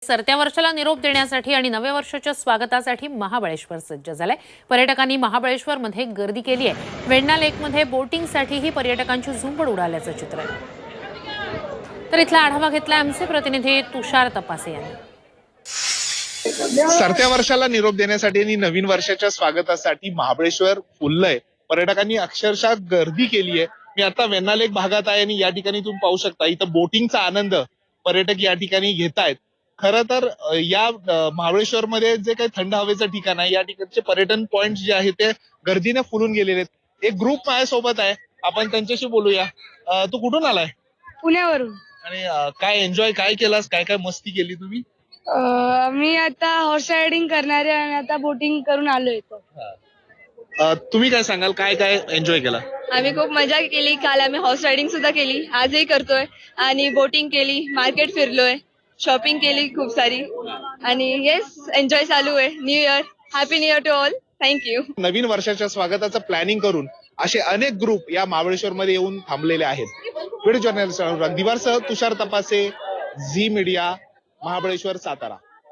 सरत्या वर्षाला निरोप देण्यासाठी आणि नव्या वर्षाच्या स्वागतासाठी महाबळेश्वर सज्ज झालंय। पर्यटकांनी महाबळेश्वरमध्ये गर्दी केली आहे। वेण्णा लेकमध्ये बोटिंगसाठीही पर्यटकांची झुंबड उडाल्याचं चित्र आहे। तर इथला आढावा घेतला आमचे प्रतिनिधी तुषार तपासे यांनी। सरत्या वर्षाला निरोप देण्यासाठी आणि नवीन वर्षाच्या स्वागतासाठी महाबळेश्वर फुललंय। पर्यटकांनी अक्षरशः गर्दी केली आहे। मी आता वेण्णा लेक भागात आहे आणि या ठिकाणी तुम्ही पाहू शकता इथं बोटिंगचा आनंद पर्यटक या ठिकाणी घेतायत। खरं तर या महाबळेश्वरमध्ये जे काही थंड हवेचं ठिकाण आहे, या ठिकाणचे पर्यटन पॉइंट जे आहेत ते गर्दीने फुलून गेलेले आहेत। एक ग्रुप माझ्यासोबत आहे, आपण त्यांच्याशी बोलूया। तू कुठून आलाय? पुण्यावरून। आणि काय एन्जॉय काय केलास, काय काय मस्ती केली तुम्ही? मी आता हॉर्स रायडिंग करणार आहे आणि आता बोटिंग करून आलोय इथं। तुम्ही काय सांगाल, काय काय एन्जॉय केला? आम्ही खूप मजा केली। काल आम्ही हॉर्स रायडिंग सुद्धा केली, आजही करतोय आणि बोटिंग केली, मार्केट फिरलोय, शॉपिंग केली खूप सारी आणि येस एन्जॉय चालू आहे। New year, happy new year to all, thank you. नवीन वर्षाच्या स्वागताचं प्लॅनिंग करून असे अनेक ग्रुप या महाबळेश्वर मध्ये येऊन थांबलेले आहेत। व्हिडिओ जर्नलिस्ट दिवारसह तुषार तपासे, झी मीडिया, महाबळेश्वर, सातारा।